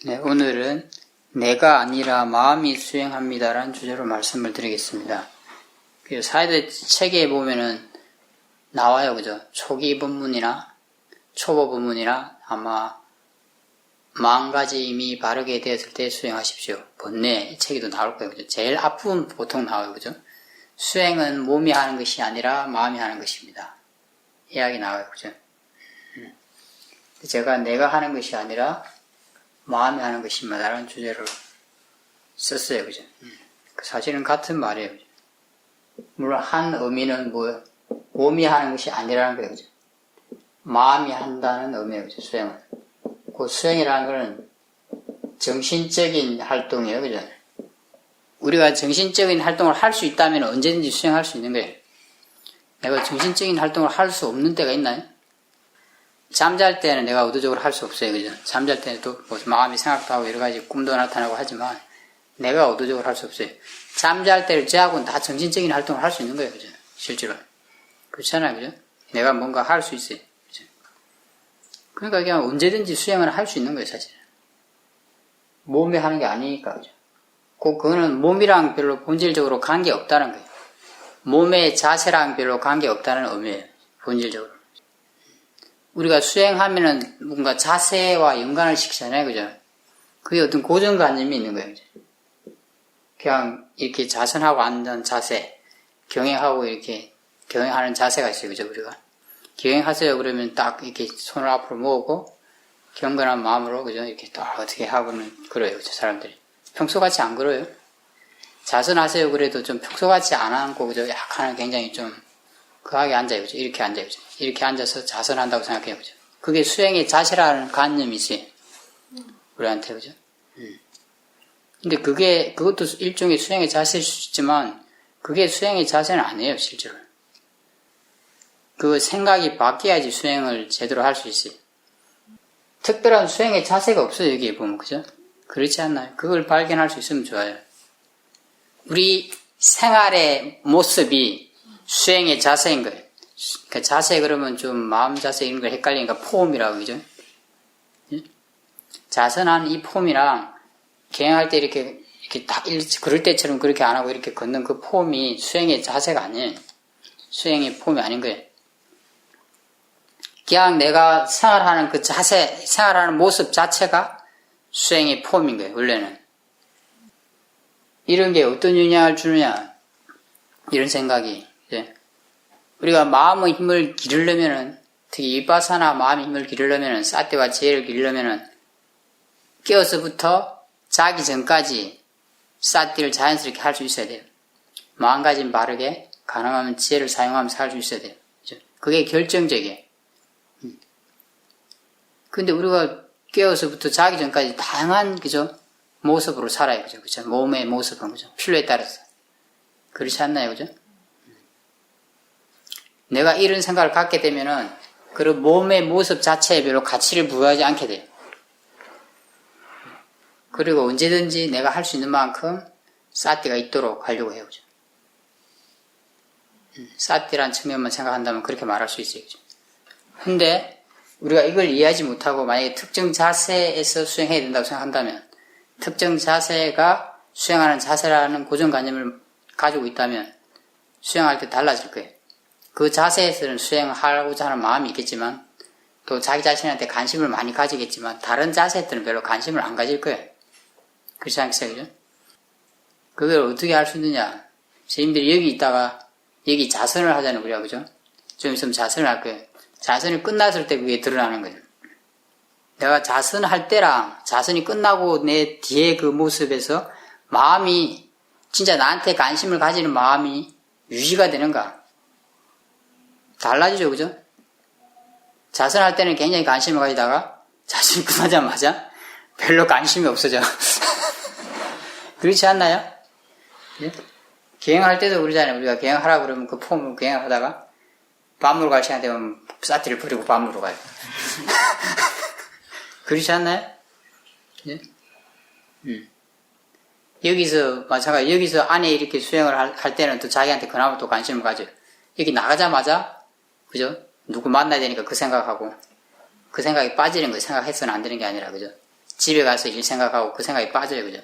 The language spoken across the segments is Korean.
네, 오늘은 내가 아니라 마음이 수행합니다라는 주제로 말씀을 드리겠습니다. 그 사이드 책에 보면은 나와요, 그죠? 초기 본문이나 초보 본문이나 아마 40가지 이미 바르게 되었을 때 수행하십시오. 본내 이 책에도 나올 거예요, 그죠? 제일 앞부분 보통 나와요, 그죠? 수행은 몸이 하는 것이 아니라 마음이 하는 것입니다. 이야기 나와요, 그죠? 제가 내가 하는 것이 아니라 마음이 하는 것입니다라는 주제로 썼어요, 그죠? 사실은 같은 말이에요, 그죠? 물론 한 의미는 뭐예요? 몸이 하는 것이 아니라는 거예요, 그죠? 마음이 한다는 의미예요, 그죠? 수행은. 그 수행이라는 것은 정신적인 활동이에요, 그죠? 우리가 정신적인 활동을 할 수 있다면 언제든지 수행할 수 있는 거예요. 내가 정신적인 활동을 할 수 없는 때가 있나요? 잠잘 때는 내가 의도적으로 할 수 없어요, 그죠? 잠잘 때는 또 뭐 마음이 생각도 하고 여러 가지 꿈도 나타나고 하지만 내가 의도적으로 할 수 없어요. 잠잘 때를 제하고는 다 정신적인 활동을 할 수 있는 거예요, 그죠? 실제로. 그렇잖아요, 그죠? 내가 뭔가 할 수 있어요, 그죠? 그러니까 그냥 언제든지 수행을 할 수 있는 거예요, 사실은. 몸이 하는 게 아니니까, 그죠? 그거는 몸이랑 별로 본질적으로 관계 없다는 거예요. 몸의 자세랑 별로 관계 없다는 의미예요, 본질적으로. 우리가 수행하면은 뭔가 자세와 연관을 시키잖아요, 그죠? 그게 어떤 고정관념이 있는 거예요, 그죠? 그냥 이렇게 자선하고 앉는 자세, 경행하고 이렇게 경행하는 자세가 있어요, 그죠? 우리가 경행하세요 그러면 딱 이렇게 손을 앞으로 모으고 경건한 마음으로, 그죠? 이렇게 딱 어떻게 하고는 그래요, 그죠? 사람들이 평소같이 안 그래요. 자선하세요 그래도 좀 평소같이 안 앉고, 그죠? 약간 굉장히 좀 그하게 앉아요, 그죠? 이렇게 앉아요, 그죠? 이렇게 앉아서 자선한다고 생각해요, 그죠? 그게 수행의 자세라는 관념이 있어요, 우리한테, 그죠? 근데 그것도 일종의 수행의 자세일 수 있지만, 그게 수행의 자세는 아니에요, 실제로. 그 생각이 바뀌어야지 수행을 제대로 할 수 있어요. 특별한 수행의 자세가 없어요, 여기에 보면, 그죠? 그렇지 않나요? 그걸 발견할 수 있으면 좋아요. 우리 생활의 모습이 수행의 자세인 거예요. 그 자세 그러면 좀 마음 자세 이런 걸 헷갈리니까 폼이라고, 그죠? 자선하는 이 폼이랑 경행할 때 이렇게 딱 그럴 때처럼 그렇게 안 하고 이렇게 걷는 그 폼이 수행의 자세가 아니에요. 수행의 폼이 아닌 거예요. 그냥 내가 생활하는 그 자세, 생활하는 모습 자체가 수행의 폼인 거예요, 원래는. 이런 게 어떤 영향을 주느냐, 이런 생각이, 이제 우리가 마음의 힘을 기르려면은, 특히 위파사나 마음의 힘을 기르려면은, 사티와 지혜를 기르려면은, 깨어서부터 자기 전까지 사티를 자연스럽게 할 수 있어야 돼요. 마음가짐 바르게, 가능하면 지혜를 사용하면서 할 수 있어야 돼요. 그게 결정적이에요. 근데 우리가 깨어서부터 자기 전까지 다양한, 그죠? 모습으로 살아요, 그죠? 그죠? 몸의 모습은, 그죠? 필요에 따라서. 그렇지 않나요, 그죠? 내가 이런 생각을 갖게 되면은, 그런 몸의 모습 자체에 별로 가치를 부여하지 않게 돼요. 그리고 언제든지 내가 할 수 있는 만큼 사티가 있도록 하려고 해요, 그죠? 사티란 측면만 생각한다면 그렇게 말할 수 있어요, 그죠? 근데, 우리가 이걸 이해하지 못하고 만약에 특정 자세에서 수행해야 된다고 생각한다면, 특정 자세가 수행하는 자세라는 고정관념을 가지고 있다면 수행할 때 달라질 거예요. 그 자세에서는 수행하고자 하는 마음이 있겠지만 또 자기 자신한테 관심을 많이 가지겠지만 다른 자세들은 별로 관심을 안 가질 거예요. 그렇지 않겠어요? 그죠? 그걸 어떻게 할 수 있느냐? 선생님들이 여기 있다가 여기 자선을 하잖아요, 우리가, 그죠? 좀 있으면 자선을 할 거예요. 자선이 끝났을 때 그게 드러나는 거예요. 내가 자선할 때랑 자선이 끝나고 내 뒤에 그 모습에서 마음이 진짜 나한테 관심을 가지는 마음이 유지가 되는가? 달라지죠, 그죠? 자선할 때는 굉장히 관심을 가지다가 자선이 끝나자마자 별로 관심이 없어져. 그렇지 않나요? 예? 경영할 때도 그러잖아요. 우리가 경영하라고 그러면 그 폼을 경영하다가 밥 먹으러 갈 시간 되면 사티를 버리고 밥 먹으러 가요. 그렇지 않나요? 예? 여기서, 마찬가지, 여기서 안에 이렇게 수행을 할 때는 또 자기한테 그나마 또 관심을 가져요. 여기 나가자마자, 그죠? 누구 만나야 되니까 그 생각하고, 그 생각에 빠지는 거 생각해서는 안 되는 게 아니라, 그죠? 집에 가서 일 생각하고 그 생각이 빠져요. 그죠?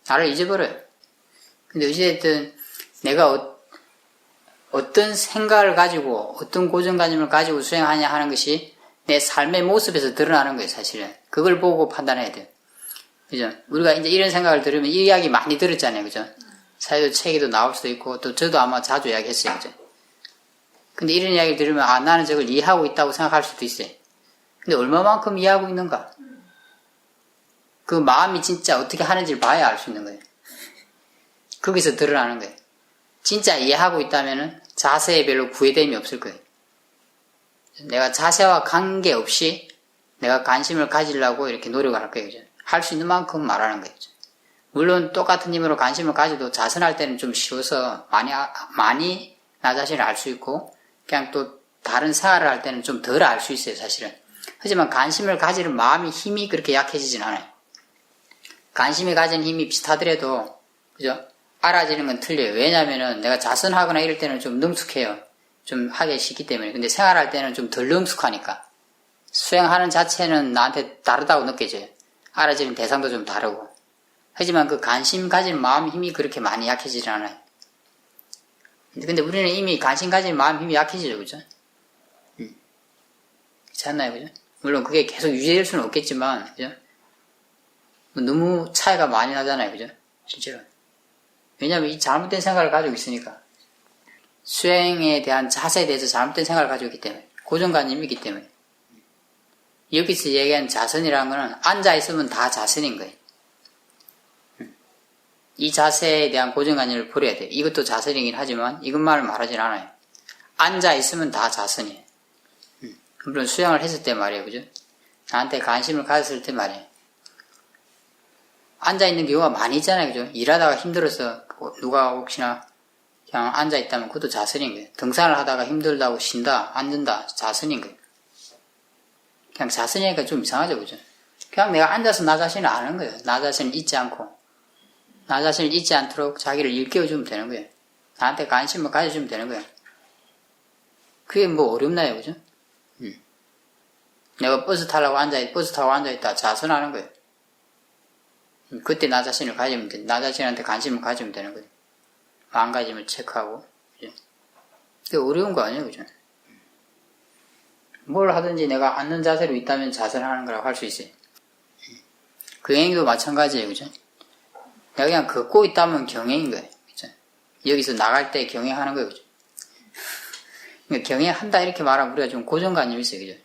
나를 잊어버려요. 근데 어찌됐든 내가 어떤 생각을 가지고 어떤 고정관념을 가지고 수행하냐 하는 것이 내 삶의 모습에서 드러나는 거예요. 사실은 그걸 보고 판단해야 돼요. 그죠? 우리가 이제 이런 생각을 들으면 이 이야기 많이 들었잖아요. 그죠? 사회도 책에도 나올 수도 있고 또 저도 아마 자주 이야기했어요. 그죠? 근데 이런 이야기를 들으면 아 나는 저걸 이해하고 있다고 생각할 수도 있어요. 근데 얼마만큼 이해하고 있는가? 그 마음이 진짜 어떻게 하는지를 봐야 알 수 있는 거예요. 거기서 드러나는 거예요. 진짜 이해하고 있다면은 자세에 별로 구애됨이 없을 거예요. 내가 자세와 관계없이 내가 관심을 가지려고 이렇게 노력을 할 거예요. 할 수 있는 만큼 말하는 거예요. 물론 똑같은 힘으로 관심을 가져도 자선할 때는 좀 쉬워서 많이 나 자신을 알 수 있고 그냥 또 다른 생활을 할 때는 좀 덜 알 수 있어요. 사실은. 하지만 관심을 가지는 마음이 힘이 그렇게 약해지진 않아요. 관심이 가진 힘이 비슷하더라도 그죠? 알아지는 건 틀려요. 왜냐면은 내가 자선하거나 이럴 때는 좀 능숙해요. 좀 하기 쉽기 때문에. 근데 생활할 때는 좀 덜 능숙하니까. 수행하는 자체는 나한테 다르다고 느껴져요. 알아지는 대상도 좀 다르고. 하지만 그 관심 가진 마음 힘이 그렇게 많이 약해지지 않아요. 근데 우리는 이미 관심 가진 마음 힘이 약해지죠. 그죠? 그렇지 않나요? 그죠? 물론 그게 계속 유지될 수는 없겠지만, 그죠? 너무 차이가 많이 나잖아요. 그죠? 실제로. 왜냐하면 이 잘못된 생각을 가지고 있으니까. 수행에 대한 자세에 대해서 잘못된 생각을 가지고 있기 때문에. 고정관념이기 때문에. 여기서 얘기한 자선이라는 거는 앉아있으면 다 자선인 거예요. 이 자세에 대한 고정관념을 버려야 돼요. 이것도 자선이긴 하지만 이것만을 말하진 않아요. 앉아있으면 다 자선이에요. 물론 수행을 했을 때 말이에요. 그죠? 나한테 관심을 가졌을 때 말이에요. 앉아있는 경우가 많이 있잖아요. 그죠? 일하다가 힘들어서 누가 혹시나 그냥 앉아있다면 그것도 자선인 거예요. 등산을 하다가 힘들다고 쉰다, 앉는다, 자선인 거예요. 그냥 자선이니까 좀 이상하죠. 그죠? 그냥 내가 앉아서 나 자신을 아는 거예요. 나 자신을 잊지 않고. 나 자신을 잊지 않도록 자기를 일깨워주면 되는 거예요. 나한테 관심을 가져주면 되는 거예요. 그게 뭐 어렵나요? 그죠? 내가 버스 타고 앉아있다 자선하는 거예요. 그때 나 자신을 가지면 돼. 나 자신한테 관심을 가지면 되는 거예요. 마음가짐을 체크하고. 그죠? 그게 어려운 거 아니에요? 그죠? 뭘 하든지 내가 앉는 자세로 있다면 자선하는 거라고 할 수 있어요. 경행도 마찬가지예요. 그죠? 내가 그냥 걷고 있다면 경행인 거예요. 그죠? 여기서 나갈 때 경행하는 거예요. 그죠? 그러니까 경행한다 이렇게 말하면 우리가 좀 고정관념이 있어요. 그죠?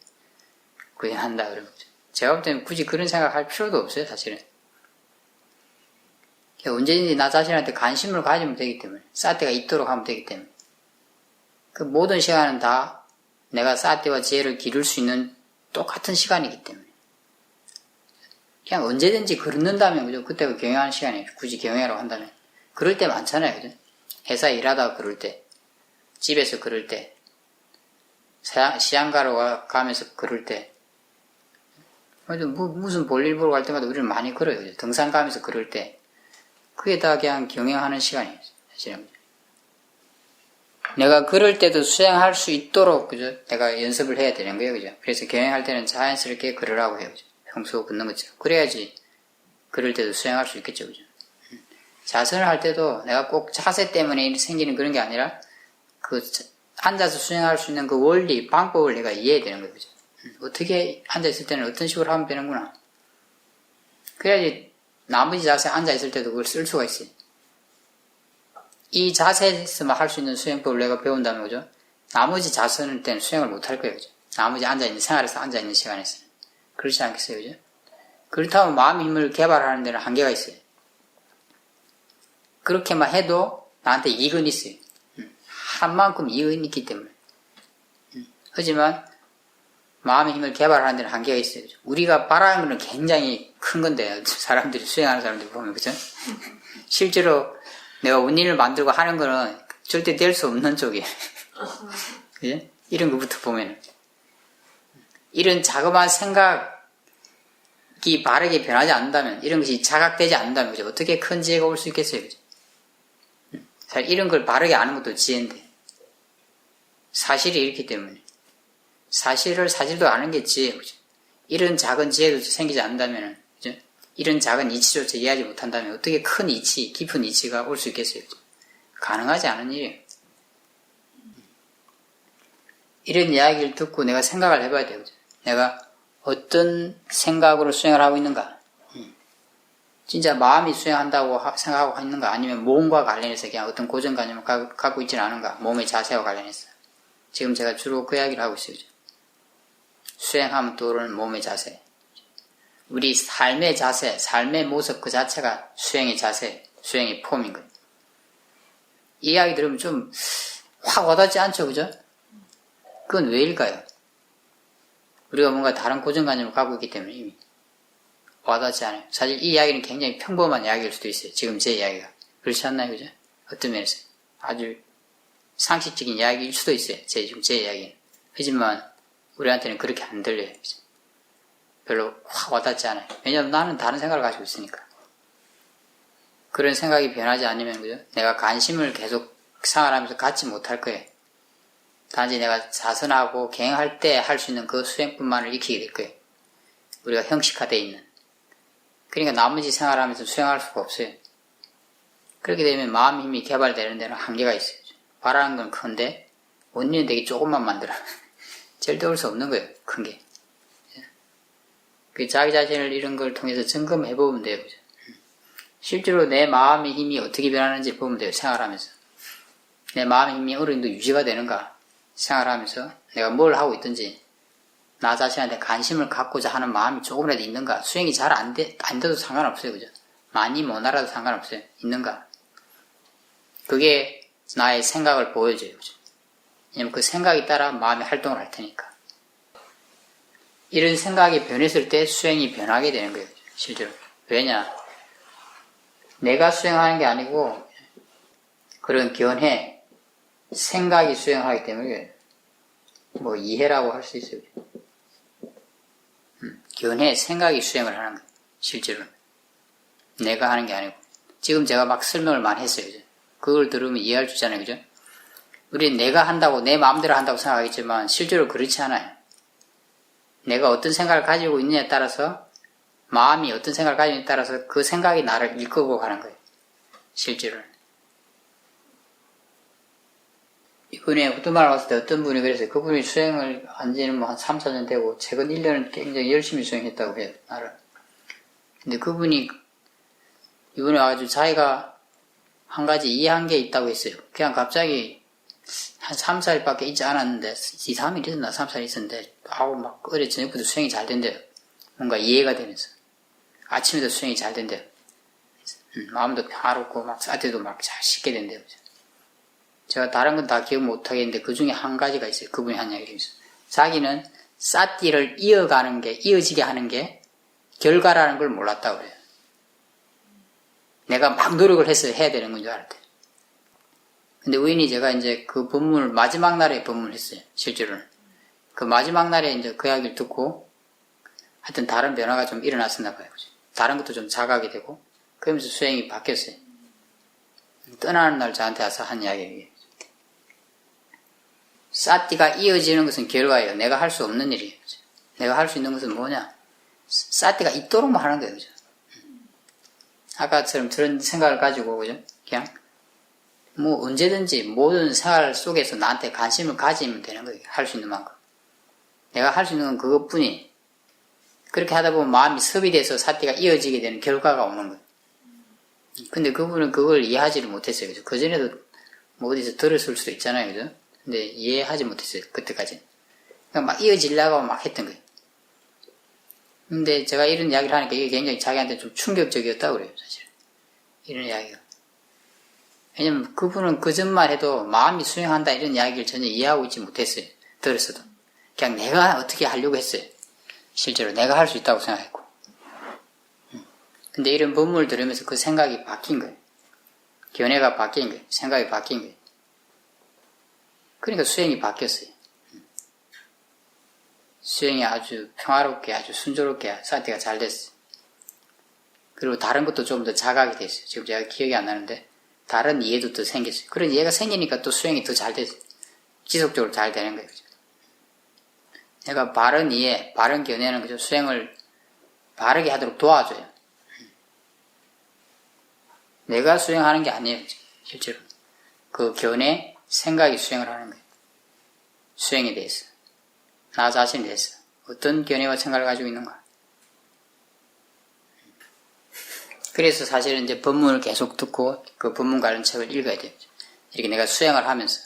경행한다 그러면. 제가 볼 때는 굳이 그런 생각할 필요도 없어요. 사실은. 언제든지 나 자신한테 관심을 가지면 되기 때문에 사태가 있도록 하면 되기 때문에 그 모든 시간은 다 내가 사태와 지혜를 기를 수 있는 똑같은 시간이기 때문에 그냥 언제든지 걷는다면 그죠? 그때가 경영하는 시간이에요. 굳이 경영하라고 한다면 그럴 때 많잖아요. 그죠? 회사에 일하다가 그럴 때 집에서 그럴 때 시장가로 가면서 그럴 때 무슨 볼일 보러 갈 때마다 우리는 많이 걸어요. 그죠? 등산 가면서 그럴 때 그게 다 그냥 경영하는 시간이에요. 사실은. 내가 그럴 때도 수행할 수 있도록, 그죠? 내가 연습을 해야 되는 거예요. 그죠? 그래서 경영할 때는 자연스럽게 걸으라고 해요. 그죠? 평소 걷는 것처럼. 그래야지 그럴 때도 수행할 수 있겠죠. 그죠? 자선을 할 때도 내가 꼭 자세 때문에 생기는 그런 게 아니라 그 앉아서 수행할 수 있는 그 원리, 방법을 내가 이해해야 되는 거예요. 그죠? 어떻게 앉아있을 때는 어떤 식으로 하면 되는구나. 그래야지 나머지 자세에 앉아있을 때도 그걸 쓸 수가 있어요. 이 자세에서만 할 수 있는 수행법을 내가 배운다면, 그죠? 나머지 자세는 때는 수행을 못 할 거예요, 그죠? 나머지 앉아있는, 생활에서 앉아있는 시간에서는. 그렇지 않겠어요, 그죠? 그렇다면 마음의 힘을 개발하는 데는 한계가 있어요. 그렇게만 해도 나한테 이익은 있어요. 한 만큼 이익은 있기 때문에. 하지만, 마음의 힘을 개발하는 데는 한계가 있어요. 그죠? 우리가 바라는 건 굉장히 큰 건데, 사람들이, 수행하는 사람들이 보면, 그죠? 실제로 내가 원인을 만들고 하는 거는 절대 될 수 없는 쪽이에요. 그죠? 이런 것부터 보면. 이런 자그마한 생각이 바르게 변하지 않는다면, 이런 것이 자각되지 않는다면, 그죠? 어떻게 큰 지혜가 올 수 있겠어요, 그죠? 사실 이런 걸 바르게 아는 것도 지혜인데, 사실이 이렇기 때문에. 사실도 아는 게 지혜죠. 이런 작은 지혜도 생기지 않는다면, 그죠? 이런 작은 이치조차 이해하지 못한다면 어떻게 큰 이치, 깊은 이치가 올 수 있겠어요? 가능하지 않은 일이에요. 이런 이야기를 듣고 내가 생각을 해봐야 돼요. 내가 어떤 생각으로 수행을 하고 있는가? 진짜 마음이 수행한다고 생각하고 있는가? 아니면 몸과 관련해서 그냥 어떤 고정관념을 갖고 있지는 않은가? 몸의 자세와 관련해서. 지금 제가 주로 그 이야기를 하고 있어요. 수행하면 떠오르는 몸의 자세. 우리 삶의 자세, 삶의 모습 그 자체가 수행의 자세, 수행의 폼인 거예요. 이 이야기 들으면 좀 확 와닿지 않죠, 그죠? 그건 왜일까요? 우리가 뭔가 다른 고정관념을 갖고 있기 때문에 이미 와닿지 않아요. 사실 이 이야기는 굉장히 평범한 이야기일 수도 있어요. 지금 제 이야기가. 그렇지 않나요, 그죠? 어떤 면에서. 아주 상식적인 이야기일 수도 있어요. 지금 제 이야기는. 하지만 우리한테는 그렇게 안 들려요. 그죠? 별로 확 와닿지 않아요. 왜냐하면 나는 다른 생각을 가지고 있으니까. 그런 생각이 변하지 않으면, 그죠? 내가 관심을 계속 생활하면서 갖지 못할 거예요. 단지 내가 자선하고 갱할 때 할 수 있는 그 수행뿐만을 익히게 될 거예요. 우리가 형식화되어 있는. 그러니까 나머지 생활하면서 수행할 수가 없어요. 그렇게 되면 마음 힘이 개발되는 데는 한계가 있어요. 바라는 건 큰데 원리는 되게 조금만 만들어. 절대 올 수 없는 거예요. 큰 게. 자기 자신을 이런 걸 통해서 점검해 보면 돼요. 실제로 내 마음의 힘이 어떻게 변하는지 보면 돼요. 생활하면서. 내 마음의 힘이 어느 정도 유지가 되는가. 생활하면서 내가 뭘 하고 있든지 나 자신한테 관심을 갖고자 하는 마음이 조금이라도 있는가. 수행이 잘 안 돼도 상관없어요. 그죠? 많이 못 알아도 상관없어요. 있는가. 그게 나의 생각을 보여줘요. 그죠? 왜냐면 그 생각에 따라 마음이 활동을 할 테니까. 이런 생각이 변했을 때 수행이 변하게 되는 거예요. 실제로. 왜냐? 내가 수행하는 게 아니고 그런 견해, 생각이 수행하기 때문에 뭐 이해라고 할 수 있어요. 견해, 생각이 수행을 하는 거예요. 실제로는. 내가 하는 게 아니고. 지금 제가 막 설명을 많이 했어요. 그죠? 그걸 들으면 이해할 수 있잖아요. 그죠? 우리는 내가 한다고, 내 마음대로 한다고 생각하겠지만 실제로 그렇지 않아요. 내가 어떤 생각을 가지고 있느냐에 따라서, 마음이 어떤 생각을 가지고 있느냐에 따라서 그 생각이 나를 이끌고 가는 거예요. 실제로는. 이번에 호두마을 왔을 때 어떤 분이 그랬어요. 그분이 수행을 한 지는 뭐 한 3, 4년 되고, 최근 1년은 굉장히 열심히 수행했다고 해요. 나를. 근데 그분이 이번에 와가지고 자기가 한 가지 이해한 게 있다고 했어요. 그냥 갑자기 한 3, 4일밖에 있지 않았는데, 2, 3일 있었나? 3, 4일 있었는데, 막 어제 저녁부터 수행이 잘 된대요. 뭔가 이해가 되면서. 아침에도 수행이 잘 된대요. 마음도 평화롭고, 막 사태도 막 잘 쉽게 된대요. 제가 다른 건 다 기억 못 하겠는데, 그 중에 한 가지가 있어요. 그분이 한 이야기가 있어요. 자기는 싸띠를 이어지게 하는 게 결과라는 걸 몰랐다고 그래요. 내가 막 노력을 해서 해야 되는 건 줄 알았대. 근데 우연히 제가 이제 그 법문을 마지막 날에 법문을 했어요. 실제로는. 그 마지막 날에 이제 그 이야기를 듣고 하여튼 다른 변화가 좀 일어났었나 봐요. 다른 것도 좀 자각이 되고 그러면서 수행이 바뀌었어요. 떠나는 날 저한테 와서 한 이야기예요. 싸띠가 이어지는 것은 결과예요. 내가 할 수 없는 일이에요. 내가 할 수 있는 것은 뭐냐? 싸띠가 있도록만 하는 거예요. 그죠? 아까처럼 그런 생각을 가지고, 그죠? 그냥, 뭐, 언제든지 모든 생활 속에서 나한테 관심을 가지면 되는 거예요. 할 수 있는 만큼. 내가 할 수 있는 건 그것뿐이. 그렇게 하다 보면 마음이 섭이돼서 사띠가 이어지게 되는 결과가 오는 거예요. 근데 그분은 그걸 이해하지를 못했어요. 그죠? 그전에도 뭐 어디서 들었을 수도 있잖아요. 그죠? 근데 이해하지 못했어요. 그때까지는. 그냥 막 이어지려고 막 했던 거예요. 근데 제가 이런 이야기를 하니까 이게 굉장히 자기한테 좀 충격적이었다고 그래요, 사실. 이런 이야기가. 왜냐면 그분은 그 전만 해도 마음이 수행한다 이런 이야기를 전혀 이해하고 있지 못했어요. 들었어도. 그냥 내가 어떻게 하려고 했어요. 실제로 내가 할 수 있다고 생각했고. 근데 이런 법문을 들으면서 그 생각이 바뀐 거예요. 견해가 바뀐 거예요. 생각이 바뀐 거예요. 그러니까 수행이 바뀌었어요. 수행이 아주 평화롭게 아주 순조롭게 사태가 잘 됐어요. 그리고 다른 것도 좀 더 자각이 됐어요. 지금 제가 기억이 안 나는데 다른 이해도 더 생겼어요. 그런 이해가 생기니까 또 수행이 더 잘 됐어요. 지속적으로 잘 되는 거예요. 내가 바른 이해, 바른 견해는 그저 수행을 바르게 하도록 도와줘요. 내가 수행하는 게 아니에요. 실제로. 그 견해, 생각이 수행을 하는 거예요. 수행에 대해서. 나 자신에 대해서. 어떤 견해와 생각을 가지고 있는가. 그래서 사실은 이제 법문을 계속 듣고 그 법문 관련 책을 읽어야 돼요. 이렇게 내가 수행을 하면서.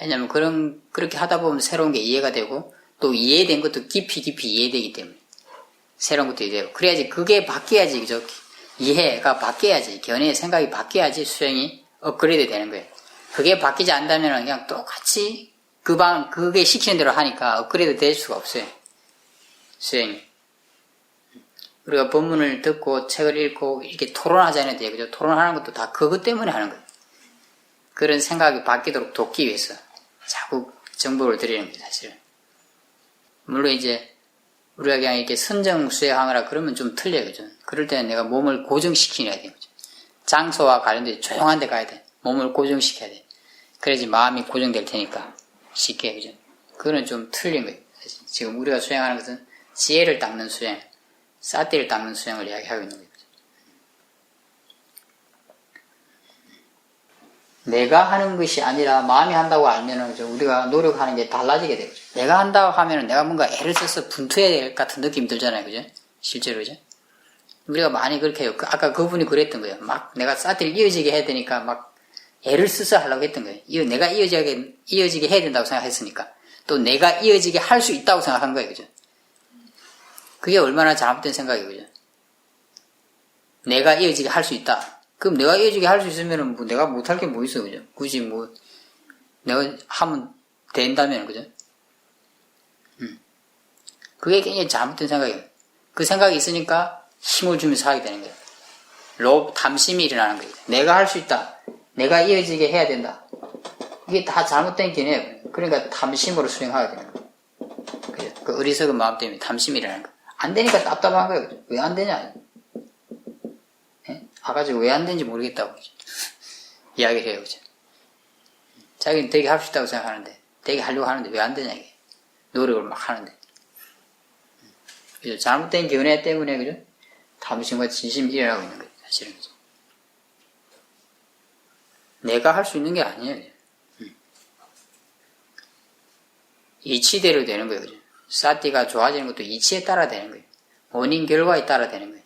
왜냐면 그렇게 하다 보면 새로운 게 이해가 되고 또 이해된 것도 깊이 이해되기 때문에. 새로운 것도 이해되고. 그래야지 그게 바뀌어야지, 그죠? 이해가 바뀌어야지. 견해의 생각이 바뀌어야지 수행이 업그레이드 되는 거예요. 그게 바뀌지 않다면 그냥 똑같이 그게 시키는 대로 하니까 업그레이드 될 수가 없어요. 수행이. 우리가 법문을 듣고 책을 읽고 이렇게 토론하잖아요. 그죠? 토론하는 것도 다 그것 때문에 하는 거예요. 그런 생각이 바뀌도록 돕기 위해서 자꾸 정보를 드리는 거예요, 사실은. 물론 이제 우리가 그냥 이렇게 선정 수행하느라 그러면 좀 틀려요, 그죠? 그럴 때는 내가 몸을 고정시켜야 돼요, 그죠? 장소와 관련돼서 조용한 데 가야 돼. 몸을 고정시켜야 돼. 그래야지 마음이 고정될 테니까 쉽게, 그죠? 그거는 좀 틀린 거예요. 사실. 지금 우리가 수행하는 것은 지혜를 닦는 수행, 사띠를 닦는 수행을 이야기하고 있는 거예요. 내가 하는 것이 아니라 마음이 한다고 알면은 우리가 노력하는 게 달라지게 되죠. 내가 한다고 하면은 내가 뭔가 애를 써서 분투해야 될 같은 느낌이 들잖아요, 그죠? 실제로, 그죠? 우리가 많이 그렇게 해요. 아까 그분이 그랬던 거예요. 막 내가 사띠를 이어지게 해야 되니까 막 애를 써서 하려고 했던 거예요. 내가 이어지게 해야 된다고 생각했으니까. 또 내가 이어지게 할 수 있다고 생각한 거예요, 그죠? 그게 얼마나 잘못된 생각이에요, 그죠? 내가 이어지게 할 수 있다. 그럼 내가 이어지게 할 수 있으면은 뭐 내가 못할 게 뭐 있어, 그죠? 굳이 뭐 내가 하면 된다면, 그죠? 그게 굉장히 잘못된 생각이에요. 그 생각이 있으니까 힘을 주면서 하게 되는 거예요. 탐심이 일어나는 거예요. 내가 할 수 있다. 내가 이어지게 해야 된다. 이게 다 잘못된 견해예요. 그러니까 탐심으로 수행하게 되는 거예요. 그죠? 그 어리석은 마음 때문에 탐심이 일어나는 거예요. 안 되니까 답답한 거예요. 그죠? 왜 안 되냐? 와가지고 왜 안 되는지 모르겠다고 그죠? 이야기를 해요, 그죠? 자기는 되게 하고 싶다고 생각하는데, 되게 하려고 하는데 왜 안 되냐, 이게. 노력을 막 하는데. 그죠? 잘못된 견해 때문에, 그죠? 탐심과 진심이 일어나고 있는 거예요, 사실은. 그죠? 내가 할 수 있는 게 아니에요, 그죠? 이치대로 되는 거예요, 그죠? 사띠가 좋아지는 것도 이치에 따라 되는 거예요. 원인 결과에 따라 되는 거예요.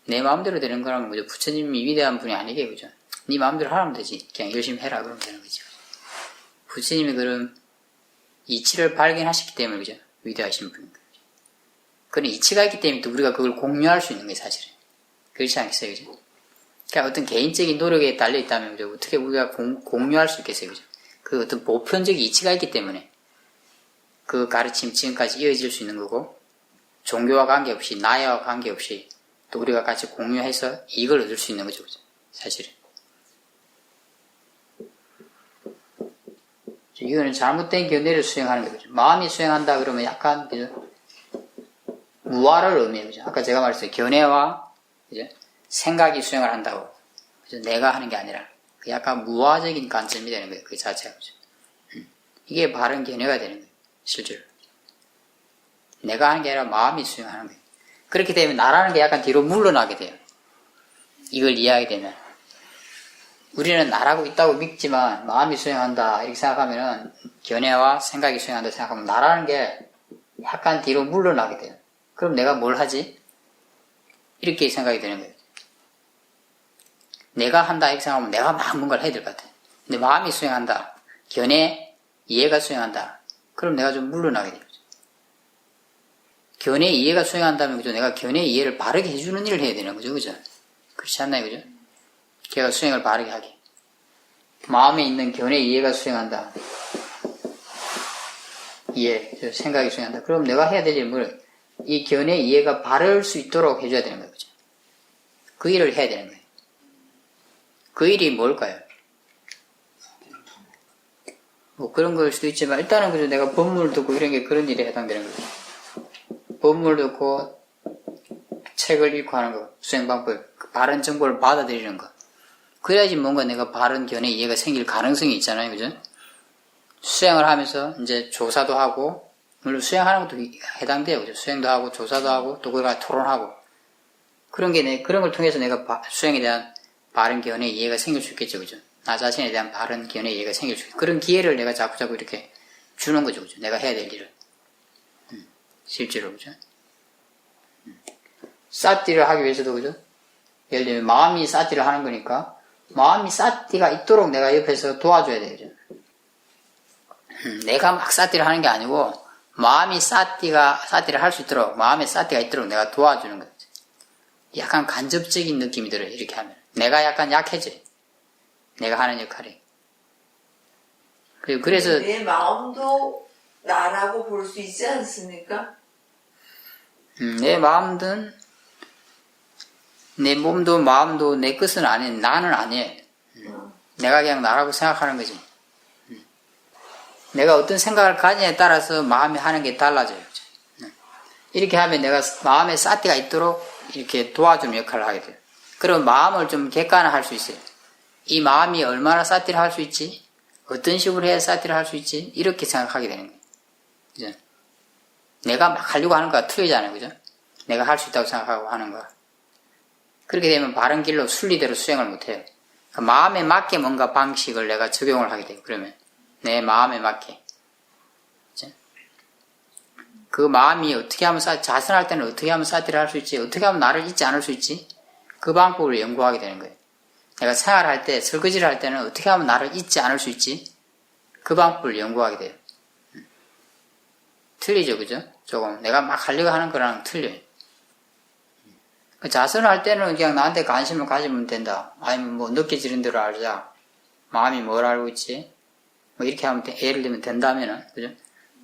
내 마음대로 되는 거라면, 그죠? 부처님이 위대한 분이 아니게, 그죠? 네 마음대로 하면 되지. 그냥 열심히 해라, 그러면 되는 거죠. 부처님이 그런 이치를 발견하셨기 때문에, 그죠? 위대하신 분인 거예요. 그런 이치가 있기 때문에 또 우리가 그걸 공유할 수 있는 거예요, 사실은. 그렇지 않겠어요, 그죠? 그러니까 어떤 개인적인 노력에 달려 있다면, 그죠? 어떻게 우리가 공유할 수 있겠어요, 그죠? 그 어떤 보편적인 이치가 있기 때문에 그 가르침 지금까지 이어질 수 있는 거고, 종교와 관계없이, 나이와 관계없이 또 우리가 같이 공유해서 이익을 얻을 수 있는 거죠, 그죠? 사실은. 이거는 잘못된 견해를 수행하는 거죠. 마음이 수행한다 그러면 약간, 그죠? 무아를 의미해요, 그죠? 아까 제가 말했어요. 견해와, 그죠? 생각이 수행을 한다고. 그죠? 내가 하는 게 아니라. 약간 무아적인 관점이 되는 거예요, 그 자체가, 그죠? 이게 바른 견해가 되는 거예요, 실제로. 내가 하는 게 아니라 마음이 수행하는 거예요. 그렇게 되면 나라는 게 약간 뒤로 물러나게 돼요. 이걸 이해하게 되면. 우리는 나라고 있다고 믿지만 마음이 수행한다 이렇게 생각하면은 견해와 생각이 수행한다 생각하면 나라는 게 약간 뒤로 물러나게 돼요. 그럼 내가 뭘 하지? 이렇게 생각이 되는 거예요. 내가 한다 이렇게 생각하면 내가 막 뭔가를 해야 될 것 같아요. 근데 마음이 수행한다. 견해, 이해가 수행한다. 그럼 내가 좀 물러나게 돼요. 견해, 이해가 수행한다면 그죠? 내가 견해, 이해를 바르게 해주는 일을 해야 되는 거죠. 그죠? 그렇지 않나요? 그죠? 걔가 수행을 바르게 하게. 마음에 있는 견해, 이해가 수행한다. 이해, 생각이 수행한다. 그럼 내가 해야 될 일은 뭐예요? 이 견해, 이해가 바를 수 있도록 해줘야 되는 거예요. 그죠? 그 일을 해야 되는 거예요. 그 일이 뭘까요? 뭐 그런 걸 수도 있지만 일단은 그죠? 내가 법문을 듣고 이런 게 그런 일에 해당되는 거죠. 법문을 듣고 책을 읽고 하는 거, 수행 방법, 바른 정보를 받아들이는 거. 그래야지 뭔가 내가 바른 견해 이해가 생길 가능성이 있잖아요, 그죠? 수행을 하면서 이제 조사도 하고, 물론 수행하는 것도 해당돼요, 그죠? 수행도 하고, 조사도 하고, 또 그걸 토론하고. 그런 걸 통해서 내가 수행에 대한 바른 견해 이해가 생길 수 있겠죠, 그죠? 나 자신에 대한 바른 견해 이해가 생길 수 있겠죠. 그런 기회를 내가 자꾸 이렇게 주는 거죠, 그죠? 내가 해야 될 일을. 실제로, 그죠? 싸띠를 하기 위해서도, 그죠? 예를 들면 마음이 싸띠를 하는 거니까 마음이 싸띠가 있도록 내가 옆에서 도와줘야 돼요, 그죠? 내가 막 싸띠를 하는 게 아니고 마음이 싸띠를 할 수 있도록, 마음에 싸띠가 있도록 내가 도와주는 거죠. 약간 간접적인 느낌이 들어요, 이렇게 하면. 내가 약간 약해져요. 내가 하는 역할이. 그래서 내 마음도 나라고 볼 수 있지 않습니까? 내 마음든 내 몸도 마음도 내 것은 아니에요. 나는 아니에요. 내가 그냥 나라고 생각하는 거지. 내가 어떤 생각을 가지냐에 따라서 마음이 하는 게 달라져요. 이렇게 하면 내가 마음에 싸띠가 있도록 이렇게 도와주는 역할을 하게 돼요. 그럼 마음을 좀 객관화할 수 있어요. 이 마음이 얼마나 싸띠를 할 수 있지? 어떤 식으로 해야 싸띠를 할 수 있지? 이렇게 생각하게 되는 거예요. 그죠? 내가 막 하려고 하는 거가 틀리잖아요. 그죠? 내가 할 수 있다고 생각하고 하는 거. 그렇게 되면 바른 길로 순리대로 수행을 못해요. 그러니까 마음에 맞게 뭔가 방식을 내가 적용을 하게 돼요. 그러면 내 마음에 맞게. 그죠? 그 마음이 어떻게 하면 자선할 때는 어떻게 하면 싸띠를 할 수 있지? 어떻게 하면 나를 잊지 않을 수 있지? 그 방법을 연구하게 되는 거예요. 내가 생활할 때, 설거지를 할 때는 어떻게 하면 나를 잊지 않을 수 있지? 그 방법을 연구하게 돼요. 틀리죠, 그죠? 조금. 내가 막 하려고 하는 거랑 틀려요. 자선을 할 때는 그냥 나한테 관심을 가지면 된다. 아니면 뭐 느껴지는 대로 알자. 마음이 뭘 알고 있지? 뭐 이렇게 하면 예를 들면 된다면은, 그죠?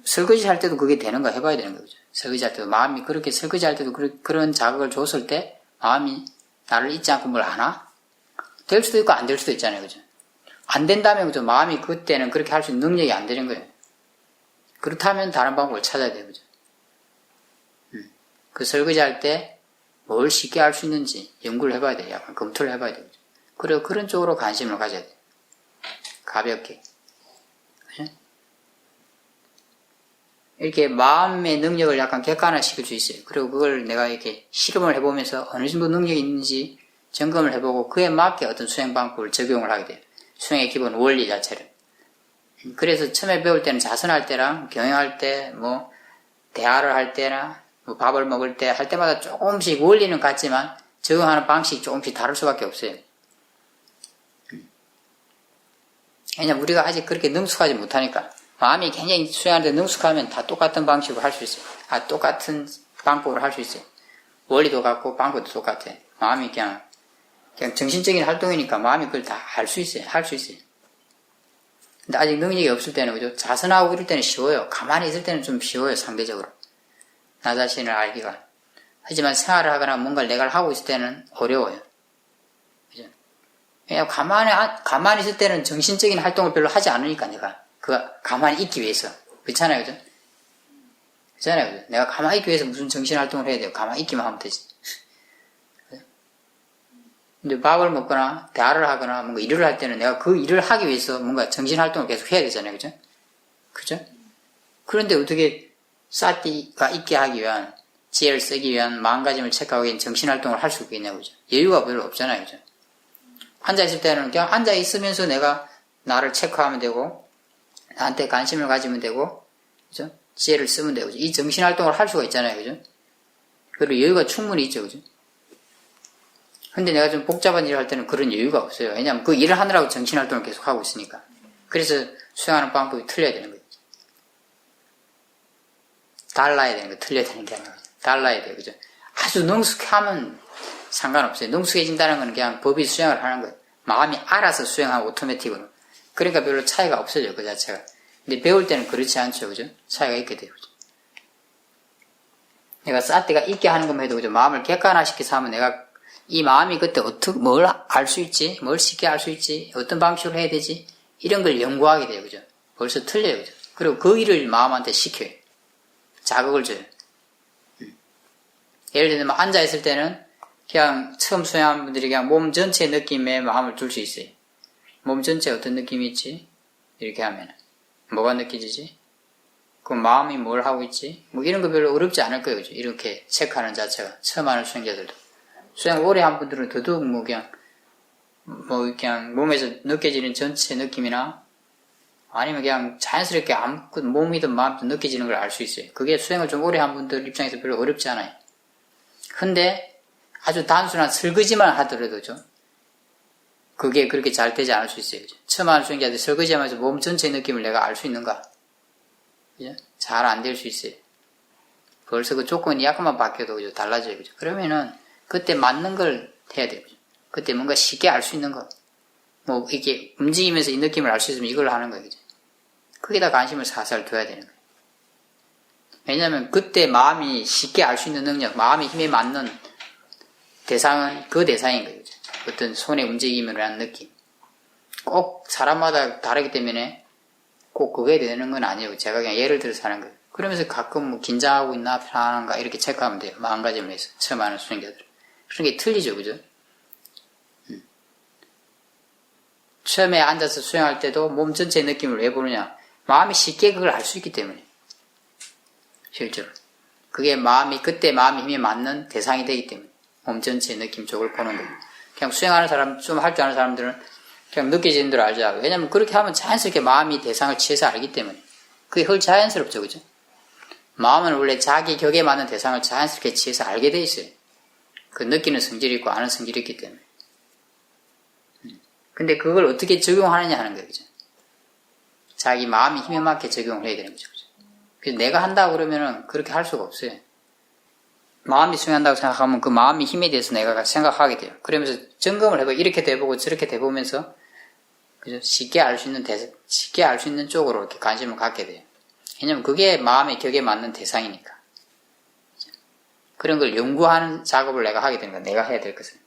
설거지 할 때도 그게 되는가 해봐야 되는 거죠. 설거지 할 때도 마음이 그렇게 설거지 할 때도 그런 자극을 줬을 때 마음이 나를 잊지 않고 뭘 하나? 될 수도 있고 안 될 수도 있잖아요. 그죠? 안 된다면 그죠? 마음이 그때는 그렇게 할 수 있는 능력이 안 되는 거예요. 그렇다면 다른 방법을 찾아야 돼요. 그죠? 그 설거지 할 때 뭘 쉽게 할 수 있는지 연구를 해봐야 돼요. 약간 검토를 해봐야 돼요. 그리고 그런 쪽으로 관심을 가져야 돼요. 가볍게. 그죠? 이렇게 마음의 능력을 약간 객관화시킬 수 있어요. 그리고 그걸 내가 이렇게 실험을 해보면서 어느 정도 능력이 있는지 점검을 해보고 그에 맞게 어떤 수행 방법을 적용을 하게 돼요. 수행의 기본 원리 자체를. 그래서 처음에 배울 때는 자선할 때랑 경영할 때, 뭐 대화를 할 때나 뭐 밥을 먹을 때 할 때마다 조금씩 원리는 같지만 적용하는 방식이 조금씩 다를 수밖에 없어요. 왜냐면 우리가 아직 그렇게 능숙하지 못하니까. 마음이 굉장히 수행하는데 능숙하면 다 똑같은 방식으로 할 수 있어요. 똑같은 방법으로 할 수 있어요. 원리도 같고 방법도 똑같아. 마음이 그냥 정신적인 활동이니까 마음이 그걸 다 할 수 있어요. 할 수 있어요. 근데 아직 능력이 없을 때는, 그죠? 자선하고 이럴 때는 쉬워요. 가만히 있을 때는 좀 쉬워요, 상대적으로. 나 자신을 알기가. 하지만 생활을 하거나 뭔가를 내가 하고 있을 때는 어려워요. 그죠? 왜냐면 가만히 있을 때는 정신적인 활동을 별로 하지 않으니까 내가. 가만히 있기 위해서. 그렇잖아요, 그죠? 그렇잖아요, 그죠? 내가 가만히 있기 위해서 무슨 정신 활동을 해야 돼요? 가만히 있기만 하면 되지. 근데 밥을 먹거나 대화를 하거나 뭔가 일을 할 때는 내가 그 일을 하기 위해서 뭔가 정신활동을 계속 해야 되잖아요. 그죠? 그죠? 그런데 어떻게 싸띠가 있게 하기 위한, 지혜를 쓰기 위한, 마음가짐을 체크하기 위한 정신활동을 할 수 있겠냐고. 그죠? 여유가 별로 없잖아요. 그죠? 앉아있을 때는 그냥 앉아있으면서 내가 나를 체크하면 되고, 나한테 관심을 가지면 되고, 그죠? 지혜를 쓰면 되고, 이 정신활동을 할 수가 있잖아요. 그죠? 그리고 여유가 충분히 있죠. 그죠? 근데 내가 좀 복잡한 일을 할 때는 그런 여유가 없어요. 왜냐하면 그 일을 하느라고 정신활동을 계속 하고 있으니까. 그래서 수행하는 방법이 틀려야 되는 거죠. 달라야 되는 거, 틀려야 되는 게 아니라. 달라야 돼요. 그죠? 아주 능숙하면 상관없어요. 능숙해진다는 건 그냥 법이 수행을 하는 거예요. 마음이 알아서 수행하고 오토매틱으로. 그러니까 별로 차이가 없어져요. 그 자체가. 근데 배울 때는 그렇지 않죠. 그죠? 차이가 있게 돼요. 그죠? 내가 싸띠가 있게 하는 것만 해도, 그죠? 마음을 객관화시켜서 하면 내가 이 마음이 그때 뭘 알 수 있지? 뭘 쉽게 알 수 있지? 어떤 방식으로 해야 되지? 이런 걸 연구하게 돼요. 그죠? 벌써 틀려요. 그죠? 그리고 그 일을 마음한테 시켜요. 자극을 줘요. 예를 들면 앉아있을 때는 그냥 처음 수행하는 분들이 그냥 몸 전체 느낌에 마음을 둘 수 있어요. 몸 전체에 어떤 느낌이 있지? 이렇게 하면 뭐가 느껴지지? 그럼 마음이 뭘 하고 있지? 뭐 이런 거 별로 어렵지 않을 거예요. 그죠? 이렇게 체크하는 자체가 처음 하는 수행자들도. 수행 오래 한 분들은 더더욱 뭐 그냥 뭐 그냥 몸에서 느껴지는 전체 느낌이나 아니면 그냥 자연스럽게 아무것도 몸이든 마음이든 느껴지는 걸 알 수 있어요. 그게 수행을 좀 오래 한 분들 입장에서 별로 어렵지 않아요. 근데 아주 단순한 설거지만 하더라도죠. 그게 그렇게 잘 되지 않을 수 있어요. 그죠? 처음 하는 수행자들 설거지 하면서 몸 전체의 느낌을 내가 알 수 있는가? 그죠? 잘 안 될 수 있어요. 벌써 그 조건이 약간만 바뀌어도 그죠? 달라져요. 그죠? 그러면은 그때 맞는 걸 해야 돼요. 그죠? 그때 뭔가 쉽게 알 수 있는 거. 뭐 이렇게 움직이면서 이 느낌을 알 수 있으면 이걸 하는 거예요. 그죠? 거기다 관심을 살살 둬야 되는 거예요. 왜냐하면 그때 마음이 쉽게 알 수 있는 능력, 마음의 힘에 맞는 대상은 그 대상인 거예요. 그죠? 어떤 손의 움직임을 하는 느낌. 꼭 사람마다 다르기 때문에 꼭 그게 되는 건 아니에요. 제가 그냥 예를 들어서 하는 거예요. 그러면서 가끔 뭐 긴장하고 있나 편안한가 이렇게 체크하면 돼요. 마음가짐을 해서 처음 하는 수행자들. 그런 게 틀리죠. 그죠? 처음에 앉아서 수행할 때도 몸 전체의 느낌을 왜 보느냐. 마음이 쉽게 그걸 알 수 있기 때문에. 실제로. 그게 그때 마음의 힘에 맞는 대상이 되기 때문에. 몸 전체의 느낌 쪽을 보는 거예요. 그냥 수행하는 사람, 좀 할 줄 아는 사람들은 그냥 느껴지는 대로 알자. 왜냐면 그렇게 하면 자연스럽게 마음이 대상을 취해서 알기 때문에. 그게 헐 자연스럽죠. 그죠? 마음은 원래 자기 격에 맞는 대상을 자연스럽게 취해서 알게 돼 있어요. 그 느끼는 성질이 있고 아는 성질이 있기 때문에. 근데 그걸 어떻게 적용하느냐 하는 거예요. 그죠? 자기 마음의 힘에 맞게 적용을 해야 되는 거죠. 그죠? 그래서 내가 한다고 그러면은 그렇게 할 수가 없어요. 마음이 수행한다고 생각하면 그 마음의 힘에 대해서 내가 생각하게 돼요. 그러면서 점검을 해보고 이렇게 돼보고 저렇게 돼보면서 그죠? 쉽게 알 수 있는 쪽으로 이렇게 관심을 갖게 돼요. 왜냐면 그게 마음의 격에 맞는 대상이니까. 그런 걸 연구하는 작업을 내가 하게 되는 거야. 내가 해야 될 것은.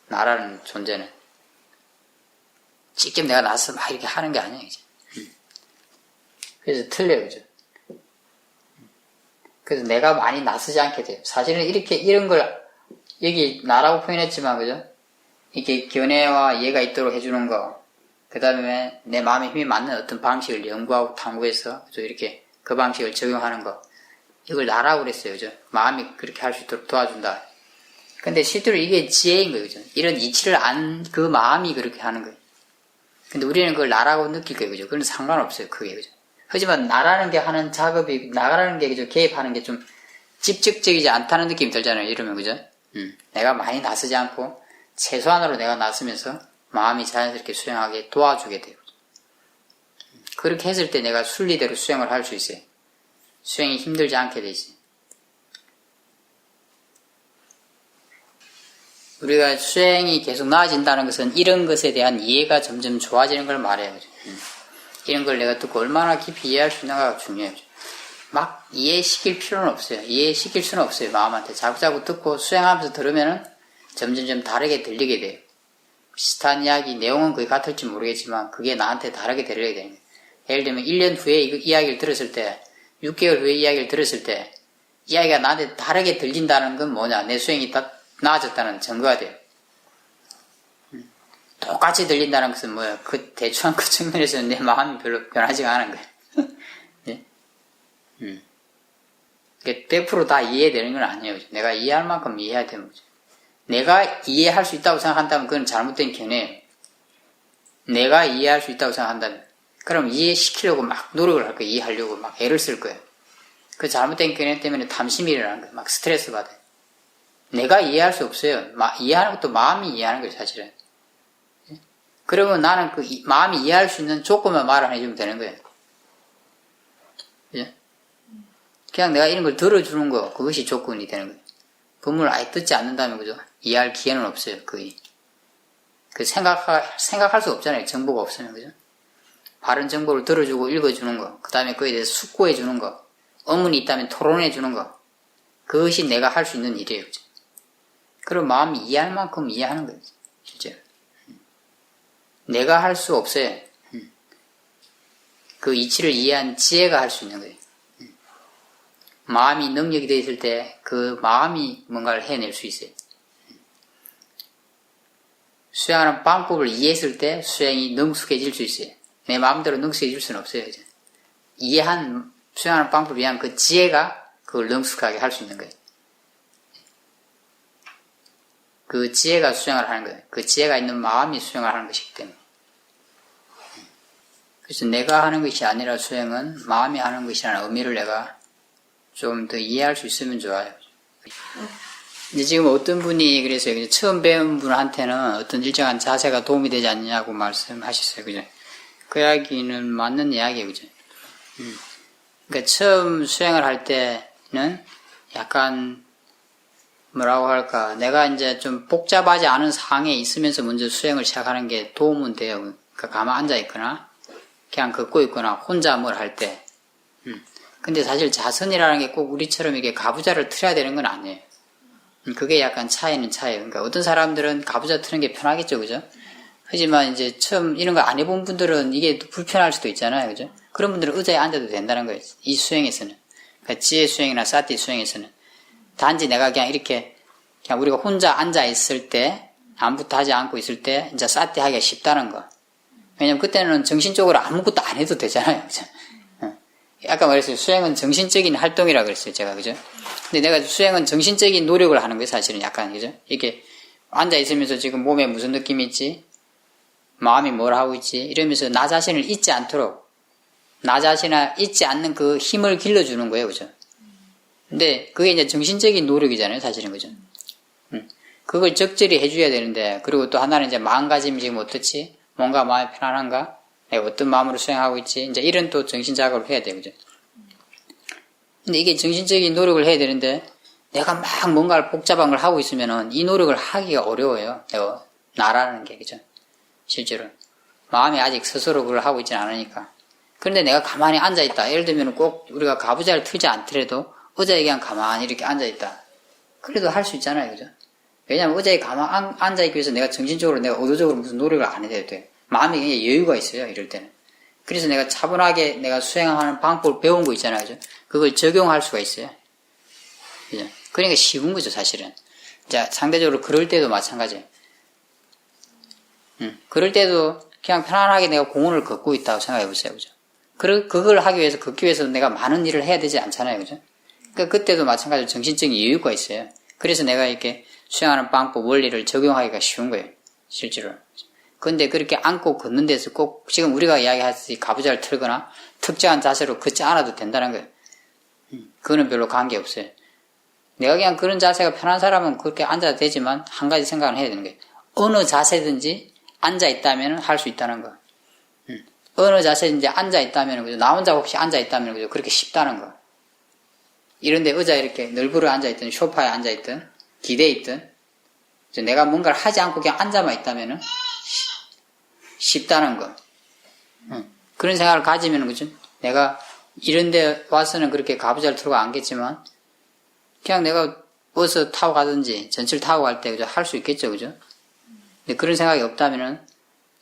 나라는 존재는. 직접 내가 나서 막 이렇게 하는 게 아니에요. 이제. 그래서 틀려요. 그죠? 그래서 내가 많이 나서지 않게 돼요. 사실은 이런 걸, 여기 나라고 표현했지만, 그죠? 이렇게 견해와 이해가 있도록 해주는 거, 그 다음에 내 마음의 힘이 맞는 어떤 방식을 연구하고 탐구해서, 그죠? 이렇게 그 방식을 적용하는 거, 이걸 나라고 그랬어요. 그죠? 마음이 그렇게 할 수 있도록 도와준다. 근데 실제로 이게 지혜인 거예요. 그죠? 이런 이치를 안, 그 마음이 그렇게 하는 거예요. 근데 우리는 그걸 나라고 느낄 거예요. 그죠? 그건 상관없어요. 그게. 그죠? 하지만 나라는 게 하는 작업이, 나라는 게 그죠? 개입하는 게 좀 직접적이지 않다는 느낌이 들잖아요. 이러면. 그죠? 내가 많이 나서지 않고 최소한으로 내가 나서면서 마음이 자연스럽게 수행하게 도와주게 돼요. 그렇게 했을 때 내가 순리대로 수행을 할 수 있어요. 수행이 힘들지 않게 되지. 우리가 수행이 계속 나아진다는 것은 이런 것에 대한 이해가 점점 좋아지는 걸 말해요. 그죠? 이런 걸 내가 듣고 얼마나 깊이 이해할 수 있는가가 중요해요. 막 이해시킬 필요는 없어요. 이해시킬 수는 없어요. 마음한테. 자꾸자꾸 듣고 수행하면서 들으면은 점점점 다르게 들리게 돼요. 비슷한 이야기, 내용은 거의 같을지 모르겠지만 그게 나한테 다르게 들리게 되는 거예요. 예를 들면 1년 후에 이 이야기를 들었을 때, 6개월 후에 이야기를 들었을 때 이야기가 나한테 다르게 들린다는 건 뭐냐? 내 수행이 나아졌다는 증거가 돼요. 똑같이 들린다는 것은 뭐예요? 그 대충 그 측면에서는 내 마음이 별로 변하지가 않은 거예요. 예? 100%다 이해되는 건 아니에요. 내가 이해할 만큼 이해해야 되는 거죠. 내가 이해할 수 있다고 생각한다면 그건 잘못된 견해예요. 내가 이해할 수 있다고 생각한다면 그럼 이해시키려고 막 노력을 할 거예요. 이해하려고 막 애를 쓸 거예요. 그 잘못된 견해 때문에 담심이 일어나는 거예요. 막 스트레스 받아요. 내가 이해할 수 없어요. 이해하는 것도 마음이 이해하는 거예요. 사실은. 그러면 나는 그 마음이 이해할 수 있는 조건만 말을 해주면 되는 거예요. 그죠? 그냥 내가 이런 걸 들어주는 거, 그것이 조건이 되는 거예요. 법문을 아예 듣지 않는다면, 그죠? 이해할 기회는 없어요, 거의. 생각할 수 없잖아요. 정보가 없으면, 그죠? 바른 정보를 들어주고 읽어주는 거, 그 다음에 그에 대해서 숙고해주는 거, 의문이 있다면 토론해주는 거, 그것이 내가 할 수 있는 일이에요, 그죠? 그럼 마음이 이해할 만큼 이해하는 거예요, 실제로. 내가 할 수 없어요. 그 이치를 이해한 지혜가 할 수 있는 거예요. 마음이 능력이 되어 있을 때 그 마음이 뭔가를 해낼 수 있어요. 수행하는 방법을 이해했을 때 수행이 능숙해질 수 있어요. 내 마음대로 능숙해질 수는 없어요. 이제. 수행하는 방법을 이해한 그 지혜가 그걸 능숙하게 할 수 있는 거예요. 그 지혜가 수행을 하는 거예요. 그 지혜가 있는 마음이 수행을 하는 것이기 때문에. 그래서 내가 하는 것이 아니라 수행은 마음이 하는 것이라는 의미를 내가 좀 더 이해할 수 있으면 좋아요. 근데 지금 어떤 분이 그래서 처음 배운 분한테는 어떤 일정한 자세가 도움이 되지 않느냐고 말씀하셨어요. 그죠? 그 이야기는 맞는 이야기예요. 그죠? 그러니까 처음 수행을 할 때는 약간 뭐라고 할까, 내가 이제 좀 복잡하지 않은 상황에 있으면서 먼저 수행을 시작하는 게 도움은 돼요. 그러니까 가만 앉아 있거나 그냥 걷고 있거나 혼자 뭘 할 때. 근데 사실 자선이라는 게 꼭 우리처럼 이게 가부좌를 틀어야 되는 건 아니에요. 그게 약간 차이는 차이예요. 그러니까 어떤 사람들은 가부좌 트는 게 편하겠죠, 그죠? 하지만 이제 처음 이런 거 안 해본 분들은 이게 불편할 수도 있잖아요, 그죠? 그런 분들은 의자에 앉아도 된다는 거예요. 이 수행에서는. 그러니까 지혜 수행이나 사티 수행에서는. 단지 내가 그냥 이렇게, 그냥 우리가 혼자 앉아 있을 때, 아무것도 하지 않고 있을 때, 이제 사티 하기가 쉽다는 거. 왜냐면 그때는 정신적으로 아무것도 안 해도 되잖아요, 그죠? 아까 말했어요. 수행은 정신적인 활동이라 그랬어요, 제가, 그죠? 근데 내가 수행은 정신적인 노력을 하는 거예요, 사실은 약간, 그죠? 이렇게 앉아있으면서 지금 몸에 무슨 느낌이 있지? 마음이 뭘 하고 있지? 이러면서 나 자신을 잊지 않도록, 나 자신을 잊지 않는 그 힘을 길러주는 거예요, 그죠? 근데 그게 이제 정신적인 노력이잖아요, 사실은, 그죠? 그걸 적절히 해줘야 되는데, 그리고 또 하나는 이제 마음가짐이 지금 어떻지? 뭔가 마음이 편안한가? 내가 어떤 마음으로 수행하고 있지? 이제 이런 또 정신 작업을 해야 돼요, 그죠? 근데 이게 정신적인 노력을 해야 되는데, 내가 막 뭔가를 복잡한 걸 하고 있으면은 이 노력을 하기가 어려워요. 내가, 나라는 게, 그죠? 실제로. 마음이 아직 스스로 그걸 하고 있지는 않으니까. 그런데 내가 가만히 앉아있다. 예를 들면 꼭 우리가 가부좌를 틀지 않더라도 의자에 그냥 가만히 이렇게 앉아있다. 그래도 할 수 있잖아요, 그죠? 왜냐면 의자에 가만히 앉아있기 위해서 내가 정신적으로 내가 의도적으로 무슨 노력을 안 해도 돼. 마음에 굉장히 여유가 있어요, 이럴 때는. 그래서 내가 차분하게 내가 수행하는 방법을 배운 거 있잖아요, 그죠? 그걸 적용할 수가 있어요. 그죠? 그러니까 쉬운 거죠, 사실은. 자, 상대적으로 그럴 때도 마찬가지예요. 그럴 때도 그냥 편안하게 내가 공원을 걷고 있다고 생각해 보세요, 그죠? 그걸 하기 위해서, 걷기 위해서 내가 많은 일을 해야 되지 않잖아요, 그죠? 그러니까 그때도 마찬가지로 정신적인 여유가 있어요. 그래서 내가 이렇게 수행하는 방법, 원리를 적용하기가 쉬운 거예요, 실제로. 근데 그렇게 앉고 걷는 데서 꼭 지금 우리가 이야기하듯이 가부좌를 틀거나 특정한 자세로 걷지 않아도 된다는 거예요. 그거는 별로 관계없어요. 내가 그냥 그런 자세가 편한 사람은 그렇게 앉아도 되지만 한 가지 생각을 해야 되는 거예요. 어느 자세든지 앉아있다면 할 수 있다는 거. 어느 자세든지 앉아있다면, 그죠? 나 혼자 혹시 앉아있다면, 그죠? 그렇게 쉽다는 거. 이런데 의자에 이렇게 널브러 앉아있든, 소파에 앉아있든, 기대에 있든, 내가 뭔가를 하지 않고 그냥 앉아만 있다면은, 쉽다는 거. 그런 생각을 가지면, 그죠? 내가 이런 데 와서는 그렇게 가부좌를 틀고 앉겠지만, 그냥 내가 버스 타고 가든지, 전철 타고 갈 때, 그죠? 할 수 있겠죠, 그죠? 근데 그런 생각이 없다면은,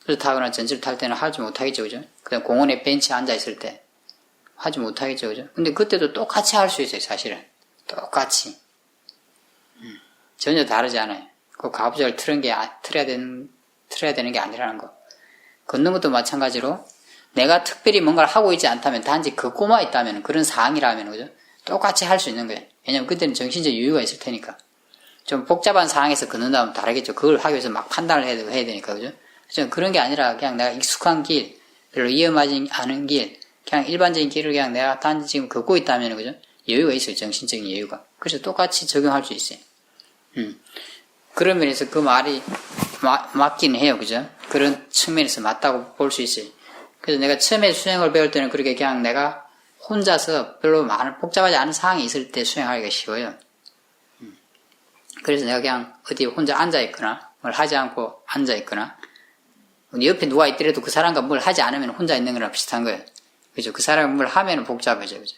버스 타거나 전철 탈 때는 하지 못하겠죠, 그죠? 그냥 공원에 벤치에 앉아있을 때, 하지 못하겠죠, 그죠? 근데 그때도 똑같이 할 수 있어요, 사실은. 똑같이. 전혀 다르지 않아요. 그 가부좌를 틀어야 되는 게 아니라는 거. 걷는 것도 마찬가지로 내가 특별히 뭔가를 하고 있지 않다면 단지 걷고만 있다면 그런 상황이라면 그죠? 똑같이 할 수 있는 거예요. 왜냐면 그때는 정신적 여유가 있을 테니까. 좀 복잡한 상황에서 걷는다면 다르겠죠. 그걸 하기 위해서 막 판단을 해야 되니까 그죠? 그런 게 아니라 그냥 내가 익숙한 길, 별로 위험하지 않은 길, 그냥 일반적인 길을 그냥 내가 단지 지금 걷고 있다면 그죠? 여유가 있어요. 정신적인 여유가. 그래서 똑같이 적용할 수 있어요. 그런 면에서 그 말이 맞긴 해요. 그죠? 그런 측면에서 맞다고 볼 수 있어요. 그래서 내가 처음에 수행을 배울 때는 그렇게 그냥 내가 혼자서 별로 많은 복잡하지 않은 상황이 있을 때 수행하기가 쉬워요. 그래서 내가 그냥 어디 혼자 앉아있거나 뭘 하지 않고 앉아있거나 옆에 누가 있더라도 그 사람과 뭘 하지 않으면 혼자 있는 거랑 비슷한 거예요. 그죠? 그 사람이 뭘 하면 복잡해져. 그죠?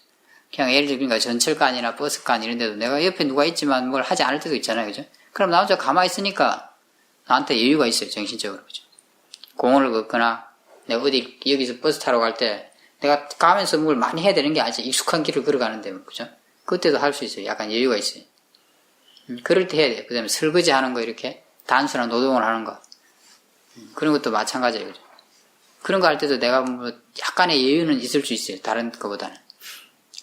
그냥 예를 들면 그러니까 전철간이나 버스간 이런 데도 내가 옆에 누가 있지만 뭘 하지 않을 때도 있잖아요. 그죠? 그럼 나 혼자 가만히 있으니까 나한테 여유가 있어요. 정신적으로. 그죠? 공원을 걷거나 내가 어디 여기서 버스 타러 갈 때 내가 가면서 뭘 많이 해야 되는 게 아니지. 익숙한 길을 걸어가는데 그죠? 그때도 할 수 있어요. 약간 여유가 있어요. 그럴 때 해야 돼요. 그 다음에 설거지 하는 거 이렇게 단순한 노동을 하는 거 그런 것도 마찬가지예요. 그죠? 그런 거 할 때도 내가 뭐 약간의 여유는 있을 수 있어요. 다른 것보다는.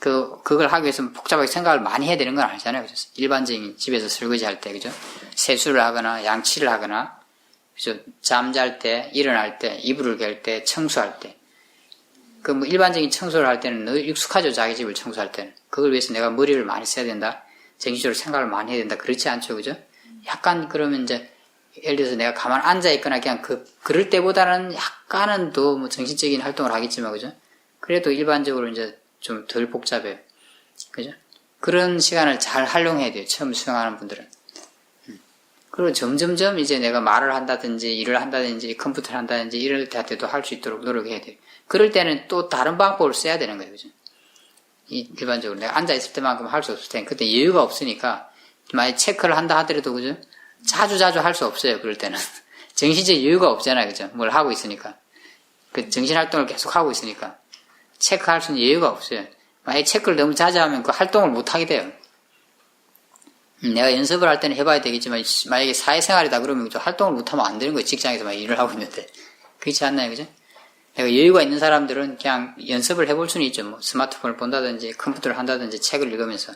그걸 하기 위해서 복잡하게 생각을 많이 해야 되는 건 아니잖아요. 그죠? 일반적인 집에서 설거지 할 때, 그죠? 세수를 하거나, 양치를 하거나, 그죠? 잠잘 때, 일어날 때, 이불을 갤 때, 청소할 때. 뭐 일반적인 청소를 할 때는 늘 익숙하죠. 자기 집을 청소할 때는. 그걸 위해서 내가 머리를 많이 써야 된다. 정신적으로 생각을 많이 해야 된다. 그렇지 않죠. 그죠? 약간 그러면 이제, 예를 들어서 내가 가만 앉아있거나 그냥 그럴 때보다는 약간은 더 뭐 정신적인 활동을 하겠지만, 그죠? 그래도 일반적으로 이제 좀 덜 복잡해요. 그죠? 그런 시간을 잘 활용해야 돼요. 처음 수영하는 분들은. 그리고 점점점 이제 내가 말을 한다든지, 일을 한다든지, 컴퓨터를 한다든지, 이럴 때도 할 수 있도록 노력해야 돼요. 그럴 때는 또 다른 방법을 써야 되는 거예요. 그죠? 일반적으로 내가 앉아있을 때만큼 할 수 없을 테니까. 그때 여유가 없으니까, 만약에 체크를 한다 하더라도, 그죠? 자주 할 수 없어요. 그럴 때는. 정신적 여유가 없잖아요. 그죠? 뭘 하고 있으니까. 그 정신활동을 계속 하고 있으니까. 체크할 수 있는 여유가 없어요. 만약에 체크를 너무 자주 하면 그 활동을 못 하게 돼요. 내가 연습을 할 때는 해봐야 되겠지만, 만약에 사회생활이다 그러면 활동을 못하면 안 되는 거예요. 직장에서 막 일을 하고 있는데. 그렇지 않나요? 그죠? 내가 여유가 있는 사람들은 그냥 연습을 해볼 수는 있죠. 뭐 스마트폰을 본다든지, 컴퓨터를 한다든지, 책을 읽으면서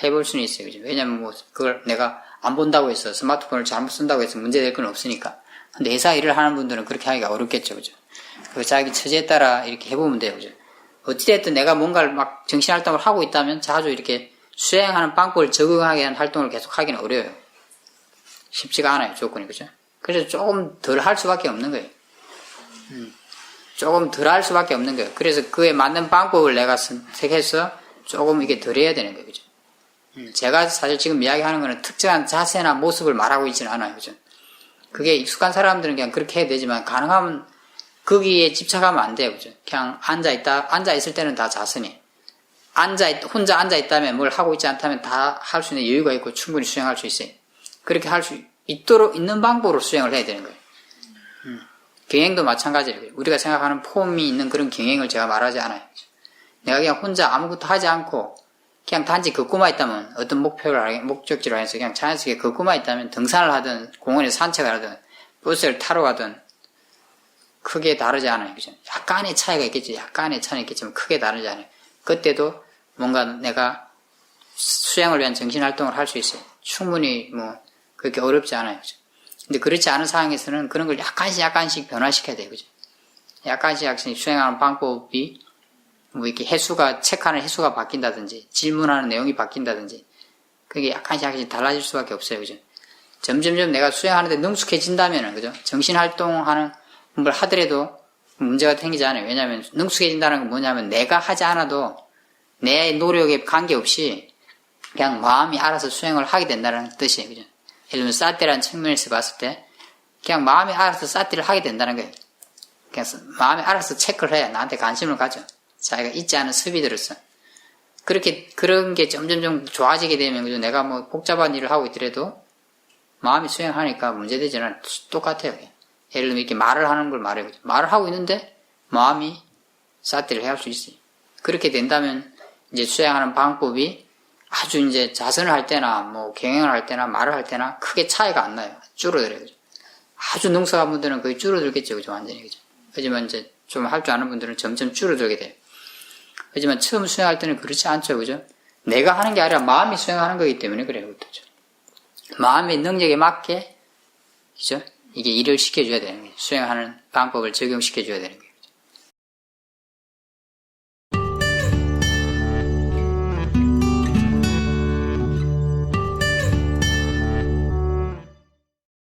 해볼 수는 있어요. 그죠? 왜냐면 뭐, 그걸 내가 안 본다고 해서, 스마트폰을 잘못 쓴다고 해서 문제될 건 없으니까. 근데 회사 일을 하는 분들은 그렇게 하기가 어렵겠죠. 그죠? 그 자기 처지에 따라 이렇게 해보면 돼요. 그죠? 어찌됐든 내가 뭔가를 막 정신활동을 하고 있다면 자주 이렇게 수행하는 방법을 적응하게 하는 활동을 계속 하기는 어려워요. 쉽지가 않아요, 조건이. 그죠? 그래서 조금 덜 할 수밖에 없는 거예요. 조금 덜 할 수밖에 없는 거예요. 그래서 그에 맞는 방법을 내가 선택해서 조금 이게 덜 해야 되는 거예요. 그죠? 제가 사실 지금 이야기하는 거는 특정한 자세나 모습을 말하고 있지는 않아요. 그죠? 그게 익숙한 사람들은 그냥 그렇게 해야 되지만 가능하면 거기에 집착하면 안 돼요. 그죠? 그냥 앉아있을 때는 다 자선이. 혼자 앉아있다면 뭘 하고 있지 않다면 다 할 수 있는 여유가 있고 충분히 수행할 수 있어요. 그렇게 할 수 있는 방법으로 수행을 해야 되는 거예요. 경행도 마찬가지예요. 우리가 생각하는 폼이 있는 그런 경행을 제가 말하지 않아요. 내가 그냥 혼자 아무것도 하지 않고 그냥 단지 걷고만 있다면 어떤 목적지로 해서 그냥 자연스럽게 걷고만 있다면 등산을 하든 공원에서 산책을 하든 버스를 타러 가든 크게 다르지 않아요. 그죠? 약간의 차이가 있겠죠. 약간의 차이는 있겠지만 크게 다르지 않아요. 그때도 뭔가 내가 수행을 위한 정신활동을 할 수 있어요. 충분히 뭐 그렇게 어렵지 않아요. 그죠? 근데 그렇지 않은 상황에서는 그런 걸 약간씩 변화시켜야 돼요. 그죠? 약간씩 수행하는 방법이 뭐 이렇게 체크하는 횟수가 바뀐다든지 질문하는 내용이 바뀐다든지 그게 약간씩 달라질 수밖에 없어요. 그죠? 점점점 내가 수행하는데 능숙해진다면은 그죠? 정신활동하는 걸 하더라도 문제가 생기지 않아요. 왜냐하면 능숙해진다는 건 뭐냐면 내가 하지 않아도 내 노력에 관계없이 그냥 마음이 알아서 수행을 하게 된다는 뜻이에요. 그죠? 예를 들면 사티라는 측면에서 봤을 때 그냥 마음이 알아서 사티를 하게 된다는 거예요. 그냥 마음이 알아서 체크를 해야 나한테 관심을 가져. 자기가 잊지 않은 습이들었어. 그런 게 점점점 좋아지게 되면 그죠? 내가 뭐 복잡한 일을 하고 있더라도 마음이 수행하니까 문제되지는 않아요. 똑같아요. 예를 들면 이렇게 말을 하는 걸 말해요. 말을 하고 있는데 마음이 사티를 해야 할 수 있어요. 그렇게 된다면 이제 수행하는 방법이 아주 이제 자선을 할 때나 뭐 경영을 할 때나 말을 할 때나 크게 차이가 안 나요. 줄어들어요. 그죠? 아주 능숙한 분들은 거의 줄어들겠죠. 그죠? 완전히. 그죠? 하지만 이제 좀 할 줄 아는 분들은 점점 줄어들게 돼요. 하지만 처음 수행할 때는 그렇지 않죠. 그죠? 내가 하는 게 아니라 마음이 수행하는 거기 때문에 그래요. 그렇죠? 마음의 능력에 맞게, 그죠? 이게 일을 시켜줘야 되는 거예요. 수행하는 방법을 적용시켜줘야 되는 거예요.